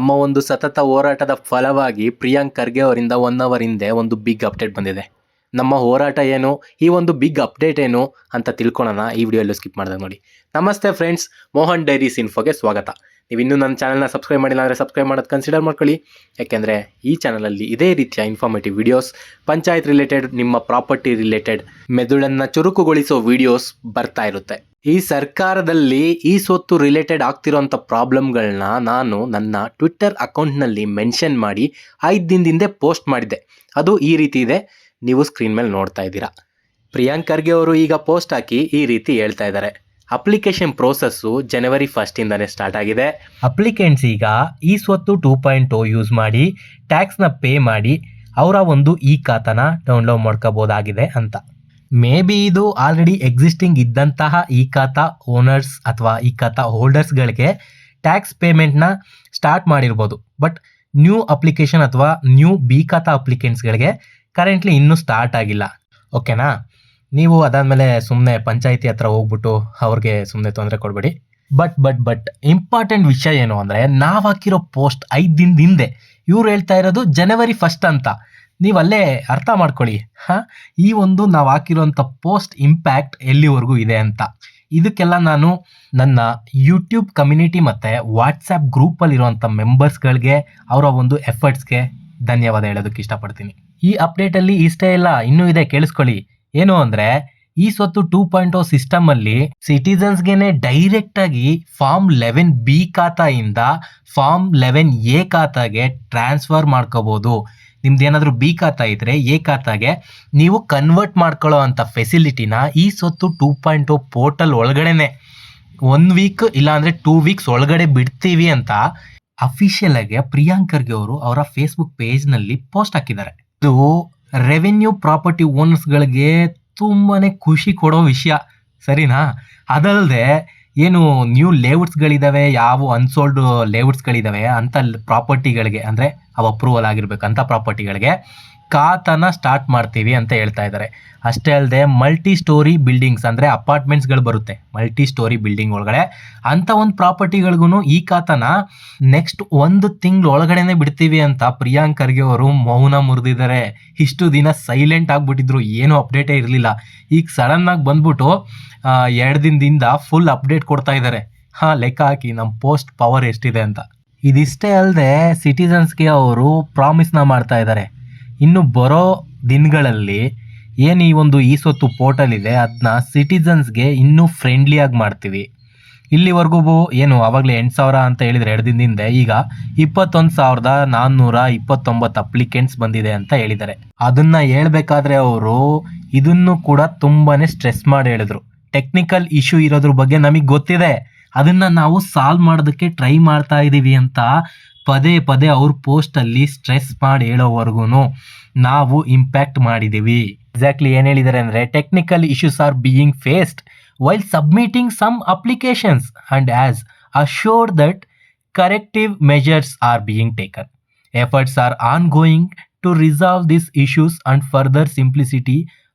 ನಮ್ಮ ಒಂದು ಸತತ ಹೋರಾಟದ ಫಲವಾಗಿ ಪ್ರಿಯಾಂಕ್ ಖರ್ಗೆ ಅವರಿಂದ 1 ಅವರ್ ಹಿಂದೆ ಒಂದು ಬಿಗ್ ಅಪ್ಡೇಟ್ ಬಂದಿದೆ. ನಮ್ಮ ಹೋರಾಟ ಏನು, ಈ ಒಂದು ಬಿಗ್ ಅಪ್ಡೇಟ್ ಏನು ಅಂತ ತಿಳ್ಕೊಳ್ಳೋಣ ಈ ವಿಡಿಯೋಲ್ಲೂ ಸ್ಕಿಪ್ ಮಾಡಿದಾಗ ನೋಡಿ. ನಮಸ್ತೆ ಫ್ರೆಂಡ್ಸ್, ಮೋಹನ್ ಡೈರೀಸ್ ಇನ್ಫೋಗೆ ಸ್ವಾಗತ. ನೀವು ಇನ್ನೂ ನನ್ನ ಚಾನಲ್ನ ಸಬ್ಸ್ಕ್ರೈಬ್ ಮಾಡಿಲ್ಲ ಅಂದರೆ ಸಬ್ಸ್ಕ್ರೈಬ್ ಮಾಡೋದು ಕನ್ಸಿಡರ್ ಮಾಡ್ಕೊಳ್ಳಿ. ಯಾಕೆಂದರೆ ಈ ಚಾನಲಲ್ಲಿ ಇದೇ ರೀತಿಯ ಇನ್ಫಾರ್ಮೇಟಿವ್ ವಿಡಿಯೋಸ್, ಪಂಚಾಯತ್ ರಿಲೇಟೆಡ್, ನಿಮ್ಮ ಪ್ರಾಪರ್ಟಿ ರಿಲೇಟೆಡ್ ಮೆದುಳನ್ನು ಚುರುಕುಗೊಳಿಸೋ ವಿಡಿಯೋಸ್ ಬರ್ತಾ ಇರುತ್ತೆ. ಈ ಸರ್ಕಾರದಲ್ಲಿ ಈ ಸ್ವತ್ತು ರಿಲೇಟೆಡ್ ಆಗ್ತಿರೋಂಥ ಪ್ರಾಬ್ಲಮ್ಗಳನ್ನ ನಾನು ನನ್ನ ಟ್ವಿಟ್ಟರ್ ಅಕೌಂಟ್ನಲ್ಲಿ ಮೆನ್ಷನ್ ಮಾಡಿ 5 ದಿನದಿಂದ ಪೋಸ್ಟ್ ಮಾಡಿದ್ದೆ. ಅದು ಈ ರೀತಿ ಇದೆ, ನೀವು ಸ್ಕ್ರೀನ್ ಮೇಲೆ ನೋಡ್ತಾ ಇದ್ದೀರಾ. ಪ್ರಿಯಾಂಕ್ ಖರ್ಗೆ ಅವರು ಈಗ ಪೋಸ್ಟ್ ಹಾಕಿ ಈ ರೀತಿ ಹೇಳ್ತಾ ಇದ್ದಾರೆ. ಅಪ್ಲಿಕೇಶನ್ ಪ್ರೋಸೆಸ್ಸು ಜನವರಿ 1 ಸ್ಟಾರ್ಟ್ ಆಗಿದೆ. ಅಪ್ಲಿಕೆಂಟ್ಸ್ ಈಗ ಈ ಸ್ವತ್ತು 2.0 ಯೂಸ್ ಮಾಡಿ ಟ್ಯಾಕ್ಸ್ನ ಪೇ ಮಾಡಿ ಅವರ ಒಂದು ಈ ಖಾತಾನ ಡೌನ್ಲೋಡ್ ಮಾಡ್ಕೋಬೋದಾಗಿದೆ ಅಂತ. ಮೇ ಬಿ ಇದು ಆಲ್ರೆಡಿ ಎಕ್ಸಿಸ್ಟಿಂಗ್ ಇದ್ದಂತಹ ಈ ಖಾತಾ ಓನರ್ಸ್ ಅಥವಾ ಈ ಖಾತಾ ಹೋಲ್ಡರ್ಸ್ಗಳಿಗೆ ಟ್ಯಾಕ್ಸ್ ಪೇಮೆಂಟ್ನ ಸ್ಟಾರ್ಟ್ ಮಾಡಿರ್ಬೋದು. ಬಟ್ ನ್ಯೂ ಅಪ್ಲಿಕೇಶನ್ ಅಥವಾ ನ್ಯೂ ಬಿ ಖಾತಾ ಅಪ್ಲಿಕೆಂಟ್ಸ್ಗಳಿಗೆ ಕರೆಂಟ್ಲಿ ಇನ್ನೂ ಸ್ಟಾರ್ಟ್ ಆಗಿಲ್ಲ. ಓಕೆನಾ? ನೀವು ಅದಾದಮೇಲೆ ಸುಮ್ಮನೆ ಪಂಚಾಯಿತಿ ಹತ್ರ ಹೋಗ್ಬಿಟ್ಟು ಅವ್ರಿಗೆ ಸುಮ್ಮನೆ ತೊಂದರೆ ಕೊಡಬೇಡಿ. ಬಟ್ ಇಂಪಾರ್ಟೆಂಟ್ ವಿಷಯ ಏನು ಅಂದರೆ, ನಾವು ಹಾಕಿರೋ ಪೋಸ್ಟ್ 5 ದಿನದ ಹಿಂದೆ, ಇವ್ರು ಹೇಳ್ತಾ ಇರೋದು ಜನವರಿ 1 ಅಂತ. ನೀವು ಅಲ್ಲೇ ಅರ್ಥ ಮಾಡ್ಕೊಳ್ಳಿ, ಈ ಒಂದು ನಾವು ಹಾಕಿರೋಂಥ ಪೋಸ್ಟ್ ಇಂಪ್ಯಾಕ್ಟ್ ಎಲ್ಲಿವರೆಗೂ ಇದೆ ಅಂತ. ಇದಕ್ಕೆಲ್ಲ ನಾನು ನನ್ನ ಯೂಟ್ಯೂಬ್ ಕಮ್ಯುನಿಟಿ ಮತ್ತು ವಾಟ್ಸಪ್ ಗ್ರೂಪಲ್ಲಿರುವಂಥ ಮೆಂಬರ್ಸ್ಗಳಿಗೆ ಅವರ ಒಂದು ಎಫರ್ಟ್ಸ್ಗೆ ಧನ್ಯವಾದ ಹೇಳೋದಕ್ಕೆ ಇಷ್ಟಪಡ್ತೀನಿ. ಈ ಅಪ್ಡೇಟಲ್ಲಿ ಇಷ್ಟೇ ಇಲ್ಲ, ಇನ್ನೂ ಇದೆ, ಕೇಳಿಸ್ಕೊಳ್ಳಿ. ಏನು ಅಂದರೆ, ಈ ಸ್ವತ್ತು 2.0 ಸಿಸ್ಟಮಲ್ಲಿ ಸಿಟಿಸನ್ಸ್ಗೆನೆ ಡೈರೆಕ್ಟಾಗಿ ಫಾರ್ಮ್ 11B ಖಾತಾಯಿಂದ ಫಾರ್ಮ್ 11A ಖಾತಾಗೆ ಟ್ರಾನ್ಸ್ಫರ್ ಮಾಡ್ಕೋಬೋದು. ನಿಮ್ದು ಏನಾದರೂ ಬಿ ಖಾತಾ ಇದ್ದರೆ ಎ ಖಾತಾಗೆ ನೀವು ಕನ್ವರ್ಟ್ ಮಾಡ್ಕೊಳ್ಳೋ ಅಂಥ ಫೆಸಿಲಿಟಿನ ಈ ಸ್ವತ್ತು 2.0 ಪೋರ್ಟಲ್ ಒಳಗಡೆನೆ 1 ವೀಕ್ ಇಲ್ಲಾಂದರೆ 2 ವೀಕ್ಸ್ ಒಳಗಡೆ ಬಿಡ್ತೀವಿ ಅಂತ ಅಫಿಷಿಯಲ್ ಆಗಿ ಪ್ರಿಯಾಂಕ್ ಖರ್ಗೆ ಅವರು ಅವರ ಫೇಸ್ಬುಕ್ ಪೇಜ್ನಲ್ಲಿ ಪೋಸ್ಟ್ ಹಾಕಿದ್ದಾರೆ. ಇದು ರೆವೆನ್ಯೂ ಪ್ರಾಪರ್ಟಿ ಓನರ್ಸ್ಗಳಿಗೆ ತುಂಬಾ ಖುಷಿ ಕೊಡೋ ವಿಷಯ, ಸರಿನಾ? ಅದಲ್ಲದೆ ಏನು ನ್ಯೂ ಲೇಔಟ್ಸ್ಗಳಿದ್ದಾವೆ, ಯಾವ ಅನ್ಸೋಲ್ಡ್ ಲೇಔಟ್ಸ್ಗಳಿದ್ದಾವೆ ಅಂಥ ಪ್ರಾಪರ್ಟಿಗಳಿಗೆ, ಅಂದರೆ ಅವು ಅಪ್ರೂವಲ್ ಆಗಿರ್ಬೇಕು ಅಂಥ ಪ್ರಾಪರ್ಟಿಗಳಿಗೆ ಖಾತಾನ ಸ್ಟಾರ್ಟ್ ಮಾಡ್ತೀವಿ ಅಂತ ಹೇಳ್ತಾ ಇದ್ದಾರೆ. ಅಷ್ಟೇ ಅಲ್ಲದೆ ಮಲ್ಟಿ ಸ್ಟೋರಿ ಬಿಲ್ಡಿಂಗ್ಸ್, ಅಂದರೆ ಅಪಾರ್ಟ್ಮೆಂಟ್ಸ್ಗಳು ಬರುತ್ತೆ ಮಲ್ಟಿ ಸ್ಟೋರಿ ಬಿಲ್ಡಿಂಗ್ ಒಳಗಡೆ, ಅಂಥ ಒಂದು ಪ್ರಾಪರ್ಟಿಗಳಿಗೂ ಈ ಖಾತಾನ ನೆಕ್ಸ್ಟ್ 1 ತಿಂಗಳು ಒಳಗಡೆನೆ ಬಿಡ್ತೀವಿ ಅಂತ ಪ್ರಿಯಾಂಕ್ ಖರ್ಗೆ ಅವರು ಮೌನ ಮುರಿದಿದ್ದಾರೆ. ಇಷ್ಟು ದಿನ ಸೈಲೆಂಟ್ ಆಗಿಬಿಟ್ಟಿದ್ರು, ಏನೂ ಅಪ್ಡೇಟೇ ಇರಲಿಲ್ಲ. ಈಗ ಸಡನ್ನಾಗಿ ಬಂದ್ಬಿಟ್ಟು 2 ದಿನದಿಂದ ಫುಲ್ ಅಪ್ಡೇಟ್ ಕೊಡ್ತಾ ಇದ್ದಾರೆ. ಲೆಕ್ಕ ಹಾಕಿ ನಮ್ಮ ಪೋಸ್ಟ್ ಪವರ್ ಎಷ್ಟಿದೆ ಅಂತ. ಇದಿಷ್ಟೇ ಅಲ್ಲದೆ ಸಿಟಿಸನ್ಸ್ಗೆ ಅವರು ಪ್ರಾಮಿಸ್ನ ಮಾಡ್ತಾ ಇದ್ದಾರೆ, ಇನ್ನು ಬರೋ ದಿನಗಳಲ್ಲಿ ಏನು ಈ ಒಂದು ಈ ಸ್ವತ್ತು ಪೋರ್ಟಲ್ ಇದೆ ಅದನ್ನ ಸಿಟಿಸನ್ಸ್ಗೆ ಇನ್ನೂ ಫ್ರೆಂಡ್ಲಿಯಾಗಿ ಮಾಡ್ತೀವಿ. ಇಲ್ಲಿವರೆಗೂ ಏನು ಆವಾಗಲೇ 8,000 ಅಂತ ಹೇಳಿದರೆ 2 ದಿನದಿಂದ, ಈಗ 21,429 ಅಪ್ಲಿಕೆಂಟ್ಸ್ ಬಂದಿದೆ ಅಂತ ಹೇಳಿದ್ದಾರೆ. ಅದನ್ನು ಹೇಳ್ಬೇಕಾದ್ರೆ ಅವರು ಇದನ್ನು ಕೂಡ ತುಂಬಾ ಸ್ಟ್ರೆಸ್ ಮಾಡಿ ಹೇಳಿದ್ರು. ಟೆಕ್ನಿಕಲ್ ಇಶ್ಯೂ ಇರೋದ್ರ ಬಗ್ಗೆ ನಮಗೆ ಗೊತ್ತಿದೆ, ಅದನ್ನು ನಾವು ಸಾಲ್ವ್ ಮಾಡೋದಕ್ಕೆ ಟ್ರೈ ಮಾಡ್ತಾ ಇದ್ದೀವಿ ಅಂತ ಪದೇ ಅವ್ರ ಪೋಸ್ಟಲ್ಲಿ ಸ್ಟ್ರೆಸ್ ಮಾಡಿ ಹೇಳೋವರೆಗೂ ನಾವು ಇಂಪ್ಯಾಕ್ಟ್ ಮಾಡಿದ್ದೀವಿ. ಎಕ್ಸಾಕ್ಟ್ಲಿ ಏನು ಹೇಳಿದ್ದಾರೆ ಅಂದರೆ, technical issues are being faced while submitting some applications and as assured that corrective measures are being taken. Efforts are ongoing to resolve this issues and further simplicity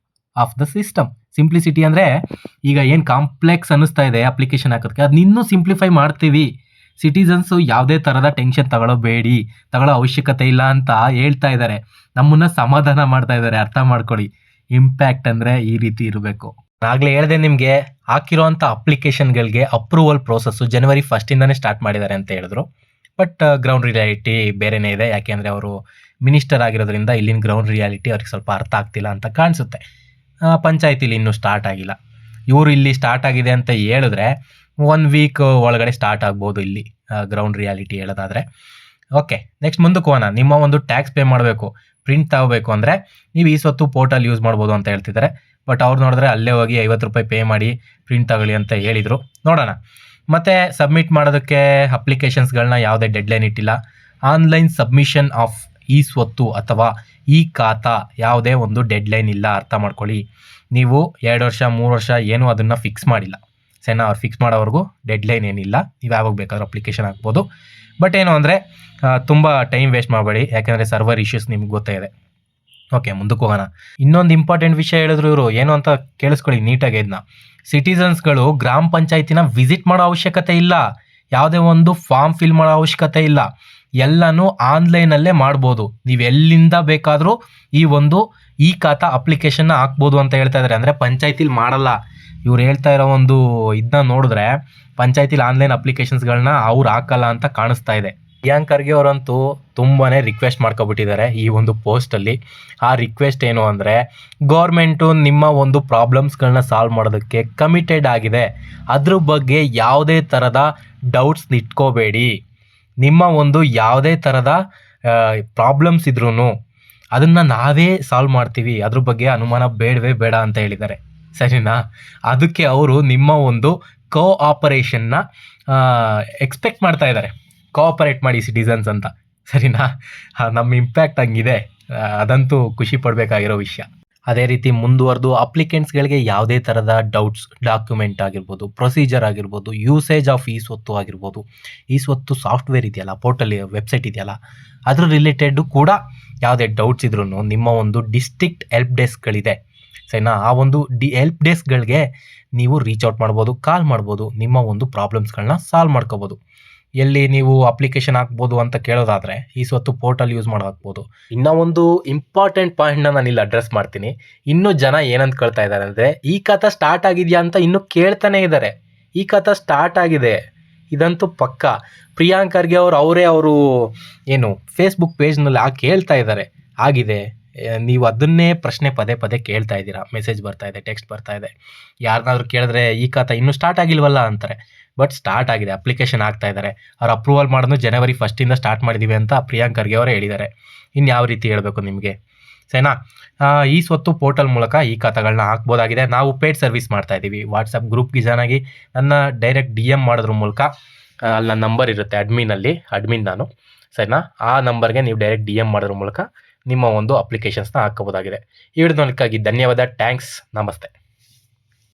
of the system. Simplicity ಅಂದರೆ ಈಗ ಏನು complex ಅನ್ನಿಸ್ತಾ ಇದೆ application ಹಾಕೋದಕ್ಕೆ, ಅದನ್ನ ಇನ್ನೂ simplify ಮಾಡ್ತೀವಿ. Citizens ಯಾವುದೇ ಥರದ ಟೆನ್ಷನ್ ತಗೊಳ್ಳೋ ಅವಶ್ಯಕತೆ ಇಲ್ಲ ಅಂತ ಹೇಳ್ತಾ ಇದ್ದಾರೆ. ನಮ್ಮನ್ನು ಸಮಾಧಾನ ಮಾಡ್ತಾ ಇದ್ದಾರೆ, ಅರ್ಥ ಮಾಡ್ಕೊಳ್ಳಿ. ಇಂಪ್ಯಾಕ್ಟ್ ಅಂದರೆ ಈ ರೀತಿ ಇರಬೇಕು. ಆಗಲೇ ಹೇಳಿದೆ ನಿಮಗೆ, ಹಾಕಿರೋಂಥ ಅಪ್ಲಿಕೇಶನ್ಗಳಿಗೆ ಅಪ್ರೂವಲ್ ಪ್ರೋಸೆಸ್ಸು ಜನವರಿ 1 ಸ್ಟಾರ್ಟ್ ಮಾಡಿದ್ದಾರೆ ಅಂತ ಹೇಳಿದ್ರು. ಬಟ್ ಗ್ರೌಂಡ್ ರಿಯಾಲಿಟಿ ಬೇರೆಯೇ ಇದೆ. ಯಾಕೆಂದರೆ ಅವರು ಮಿನಿಸ್ಟರ್ ಆಗಿರೋದ್ರಿಂದ ಇಲ್ಲಿನ ಗ್ರೌಂಡ್ ರಿಯಾಲಿಟಿ ಅವ್ರಿಗೆ ಸ್ವಲ್ಪ ಅರ್ಥ ಆಗ್ತಿಲ್ಲ ಅಂತ ಕಾಣಿಸುತ್ತೆ. ಪಂಚಾಯತಿಲಿ ಇನ್ನೂ ಸ್ಟಾರ್ಟ್ ಆಗಿಲ್ಲ. ಇವರು ಇಲ್ಲಿ ಸ್ಟಾರ್ಟ್ ಆಗಿದೆ ಅಂತ ಹೇಳಿದ್ರೆ 1 ವೀಕ್ ಒಳಗಡೆ ಸ್ಟಾರ್ಟ್ ಆಗ್ಬೋದು ಇಲ್ಲಿ ಗ್ರೌಂಡ್ ರಿಯಾಲಿಟಿ ಹೇಳೋದಾದರೆ. ಓಕೆ, ನೆಕ್ಸ್ಟ್ ಮುಂದಕ್ಕೆ ಹೋಗೋಣ. ನಿಮ್ಮ ಒಂದು ಟ್ಯಾಕ್ಸ್ ಪೇ ಮಾಡಬೇಕು, ಪ್ರಿಂಟ್ ತಗೋಬೇಕು ಅಂದರೆ ನೀವು ಈ ಸ್ವತ್ತು ಪೋರ್ಟಲ್ ಯೂಸ್ ಮಾಡ್ಬೋದು ಅಂತ ಹೇಳ್ತಿದ್ದಾರೆ. ಬಟ್ ಅವ್ರು ನೋಡಿದ್ರೆ ಅಲ್ಲೇ ಹೋಗಿ 50 ರೂಪಾಯಿ ಪೇ ಮಾಡಿ ಪ್ರಿಂಟ್ ತಗೊಳ್ಳಿ ಅಂತ ಹೇಳಿದರು. ನೋಡೋಣ. ಮತ್ತು ಸಬ್ಮಿಟ್ ಮಾಡೋದಕ್ಕೆ ಅಪ್ಲಿಕೇಶನ್ಸ್ಗಳನ್ನ ಯಾವುದೇ ಡೆಡ್ಲೈನ್ ಇಟ್ಟಿಲ್ಲ. ಆನ್ಲೈನ್ ಸಬ್ಮಿಷನ್ ಆಫ್ ಈ ಸ್ವತ್ತು ಅಥವಾ ಈ ಖಾತಾ ಯಾವುದೇ ಒಂದು ಡೆಡ್ಲೈನ್ ಇಲ್ಲ, ಅರ್ಥ ಮಾಡ್ಕೊಳ್ಳಿ. ನೀವು 2 ವರ್ಷ 3 ವರ್ಷ ಏನೂ ಅದನ್ನು ಫಿಕ್ಸ್ ಮಾಡಿಲ್ಲ, ಸರಿನಾ? ಅವ್ರು ಫಿಕ್ಸ್ ಮಾಡೋವರೆಗೂ ಡೆಡ್ಲೈನ್ ಏನಿಲ್ಲ, ನೀವು ಯಾವಾಗ ಬೇಕಾದ್ರೂ ಅಪ್ಲಿಕೇಶನ್ ಹಾಕ್ಬೋದು. ಬಟ್ ಏನು ಅಂದರೆ ತುಂಬ ಟೈಮ್ ವೇಸ್ಟ್ ಮಾಡಬೇಡಿ, ಯಾಕೆಂದರೆ ಸರ್ವರ್ ಇಶ್ಯೂಸ್ ನಿಮ್ಗೆ ಗೊತ್ತೇ ಇದೆ. ಓಕೆ, ಮುಂದಕ್ಕೆ ಹೋಗೋಣ. ಇನ್ನೊಂದು ಇಂಪಾರ್ಟೆಂಟ್ ವಿಷಯ ಹೇಳಿದ್ರು ಇವರು, ಏನು ಅಂತ ಕೇಳಿಸ್ಕೊಳ್ಳಿ ನೀಟಾಗಿ. ಇದನ್ನ ಸಿಟಿಸನ್ಸ್ಗಳು ಗ್ರಾಮ ಪಂಚಾಯತಿನ ವಿಸಿಟ್ ಮಾಡೋ ಅವಶ್ಯಕತೆ ಇಲ್ಲ, ಯಾವುದೇ ಒಂದು ಫಾರ್ಮ್ ಫಿಲ್ ಮಾಡೋ ಅವಶ್ಯಕತೆ ಇಲ್ಲ. ಎಲ್ಲನೂ ಆನ್ಲೈನಲ್ಲೇ ಮಾಡ್ಬೋದು. ನೀವು ಎಲ್ಲಿಂದ ಬೇಕಾದರೂ ಈ ಒಂದು ಇ ಖಾತಾ ಅಪ್ಲಿಕೇಶನ್ನ ಹಾಕ್ಬೋದು ಅಂತ ಹೇಳ್ತಾ ಇದ್ದಾರೆ. ಅಂದರೆ ಪಂಚಾಯತಿಲಿ ಮಾಡಲ್ಲ. ಇವ್ರು ಹೇಳ್ತಾ ಇರೋ ಒಂದು ಇದನ್ನ ನೋಡಿದ್ರೆ ಪಂಚಾಯತಿಲಿ ಆನ್ಲೈನ್ ಅಪ್ಲಿಕೇಶನ್ಸ್ಗಳನ್ನ ಅವ್ರು ಹಾಕಲ್ಲ ಅಂತ ಕಾಣಿಸ್ತಾ ಇದೆ. ಪ್ರಿಯಾಂಕ್ ಖರ್ಗೆ ಅವರಂತೂ ತುಂಬಾ ರಿಕ್ವೆಸ್ಟ್ ಮಾಡ್ಕೊಬಿಟ್ಟಿದ್ದಾರೆ ಈ ಒಂದು ಪೋಸ್ಟಲ್ಲಿ. ಆ ರಿಕ್ವೆಸ್ಟ್ ಏನು ಅಂದರೆ, ಗೌರ್ಮೆಂಟು ನಿಮ್ಮ ಒಂದು ಪ್ರಾಬ್ಲಮ್ಸ್ಗಳನ್ನ ಸಾಲ್ವ್ ಮಾಡೋದಕ್ಕೆ ಕಮಿಟೆಡ್ ಆಗಿದೆ. ಅದ್ರ ಬಗ್ಗೆ ಯಾವುದೇ ಥರದ ಡೌಟ್ಸ್ ಇಟ್ಕೋಬೇಡಿ. ನಿಮ್ಮ ಒಂದು ಯಾವುದೇ ಥರದ ಪ್ರಾಬ್ಲಮ್ಸ್ ಇದ್ರೂ ಅದನ್ನು ನಾವೇ ಸಾಲ್ವ್ ಮಾಡ್ತೀವಿ, ಅದ್ರ ಬಗ್ಗೆ ಅನುಮಾನ ಬೇಡವೇ ಬೇಡ ಅಂತ ಹೇಳಿದ್ದಾರೆ. ಸರಿನಾ? ಅದಕ್ಕೆ ಅವರು ನಿಮ್ಮ ಒಂದು ಕೋಆಪರೇಷನ್ನ ಎಕ್ಸ್ಪೆಕ್ಟ್ ಮಾಡ್ತಾ ಇದ್ದಾರೆ. ಕೋಆಪರೇಟ್ ಮಾಡಿ ಸಿಟಿಸನ್ಸ್ ಅಂತ. ಸರಿನಾ? ನಮ್ಮ ಇಂಪ್ಯಾಕ್ಟ್ ಹಂಗಿದೆ, ಅದಂತೂ ಖುಷಿ ಪಡಬೇಕಾಗಿರೋ ವಿಷಯ. ಅದೇ ರೀತಿ ಮುಂದುವರೆದು ಅಪ್ಲಿಕೆಂಟ್ಸ್ಗಳಿಗೆ ಯಾವುದೇ ಥರದ ಡೌಟ್ಸ್, ಡಾಕ್ಯುಮೆಂಟ್ ಆಗಿರ್ಬೋದು, ಪ್ರೊಸೀಜರ್ ಆಗಿರ್ಬೋದು, ಯೂಸೇಜ್ ಆಫ್ ಈ ಸ್ವತ್ತು ಆಗಿರ್ಬೋದು, ಈ ಸ್ವತ್ತು ಸಾಫ್ಟ್ವೇರ್ ಇದೆಯಲ್ಲ, ಪೋರ್ಟಲ್ ವೆಬ್ಸೈಟ್ ಇದೆಯಲ್ಲ, ಅದ್ರ ರಿಲೇಟೆಡ್ ಕೂಡ ಯಾವುದೇ ಡೌಟ್ಸ್ ಇದ್ರೂ ನಿಮ್ಮ ಒಂದು ಡಿಸ್ಟ್ರಿಕ್ಟ್ ಹೆಲ್ಪ್ ಡೆಸ್ಕ್ಗಳಿದೆ. ಸರಿನಾ? ಆ ಒಂದು ಹೆಲ್ಪ್ ಡೆಸ್ಕ್ಗಳಿಗೆ ನೀವು ರೀಚ್ ಔಟ್ ಮಾಡ್ಬೋದು, ಕಾಲ್ ಮಾಡ್ಬೋದು, ನಿಮ್ಮ ಒಂದು ಪ್ರಾಬ್ಲಮ್ಸ್ಗಳನ್ನ ಸಾಲ್ವ್ ಮಾಡ್ಕೋಬೋದು. ಎಲ್ಲಿ ನೀವು ಅಪ್ಲಿಕೇಶನ್ ಹಾಕ್ಬೋದು ಅಂತ ಕೇಳೋದಾದರೆ ಈ ಸ್ವತ್ತು ಪೋರ್ಟಲ್ ಯೂಸ್ ಮಾಡಿ ಹಾಕ್ಬೋದು. ಇನ್ನೂ ಒಂದು ಇಂಪಾರ್ಟೆಂಟ್ ಪಾಯಿಂಟ್ನ ನಾನು ಇಲ್ಲಿ ಅಡ್ರೆಸ್ ಮಾಡ್ತೀನಿ. ಇನ್ನೂ ಜನ ಏನಂತ ಕೇಳ್ತಾ ಇದ್ದಾರೆ ಅಂದರೆ, ಈ ಖಾತಾ ಸ್ಟಾರ್ಟ್ ಆಗಿದೆಯಾ ಅಂತ ಇನ್ನೂ ಕೇಳ್ತಾನೆ ಇದ್ದಾರೆ. ಈ ಖಾತಾ ಸ್ಟಾರ್ಟ್ ಆಗಿದೆ, ಇದಂತೂ ಪಕ್ಕ. ಪ್ರಿಯಾಂಕ್ ಖರ್ಗೆ ಅವರು ಏನು ಫೇಸ್ಬುಕ್ ಪೇಜ್ನಲ್ಲಿ ಹೇಳ್ತಾ ಇದ್ದಾರೆ ಆಗಿದೆ. ನೀವು ಅದನ್ನೇ ಪ್ರಶ್ನೆ ಪದೇ ಪದೇ ಕೇಳ್ತಾ ಇದ್ದೀರಾ. ಮೆಸೇಜ್ ಬರ್ತಾ ಇದೆ, ಟೆಕ್ಸ್ಟ್ ಬರ್ತಾ ಇದೆ. ಯಾರನ್ನಾದ್ರೂ ಕೇಳಿದ್ರೆ ಈ ಖಾತಾ ಇನ್ನೂ ಸ್ಟಾರ್ಟ್ ಆಗಿಲ್ವಲ್ಲ ಅಂತಾರೆ. ಬಟ್ ಸ್ಟಾರ್ಟ್ ಆಗಿದೆ, ಅಪ್ಲಿಕೇಶನ್ ಆಗ್ತಾ ಇದ್ದಾರೆ. ಅವ್ರು ಅಪ್ರೂವಲ್ ಮಾಡೋದು ಜನವರಿ 1 ಸ್ಟಾರ್ಟ್ ಮಾಡಿದ್ದೀವಿ ಅಂತ ಪ್ರಿಯಾಂಕ್ ಖರ್ಗೆ ಅವರೇ ಹೇಳಿದ್ದಾರೆ. ಇನ್ನು ಯಾವ ರೀತಿ ಹೇಳಬೇಕು ನಿಮಗೆ? ಸರಿನಾ? ಈ ಸ್ವತ್ತು ಪೋರ್ಟಲ್ ಮೂಲಕ ಈ ಖಾತಾಗಳನ್ನ ಹಾಕ್ಬೋದಾಗಿದೆ. ನಾವು ಪೇಯ್ಡ್ ಸರ್ವಿಸ್ ಮಾಡ್ತಾ ಇದ್ದೀವಿ. ವಾಟ್ಸಪ್ ಗ್ರೂಪ್ಗೆ ಜಾಯ್ನ್ ಆಗಿ ನನ್ನ ಡೈರೆಕ್ಟ್ DM ಮಾಡೋದ್ರ ಮೂಲಕ ಅಲ್ಲಿ ನನ್ನ ನಂಬರ್ ಇರುತ್ತೆ ಅಡ್ಮಿನ್ ನಾನು. ಸರಿನಾ? ಆ ನಂಬರ್ಗೆ ನೀವು ಡೈರೆಕ್ಟ್ DM ಮಾಡೋದ್ರ ಮೂಲಕ ನಿಮ್ಮ ಒಂದು ಅಪ್ಲಿಕೇಶನ್ಸ್ನ ಹಾಕ್ಕೋಬೋದಾಗಿದೆ. ಈ ವಿಡಿಯೋದಕ್ಕಾಗಿ ಧನ್ಯವಾದ. ಥ್ಯಾಂಕ್ಸ್. ನಮಸ್ತೆ.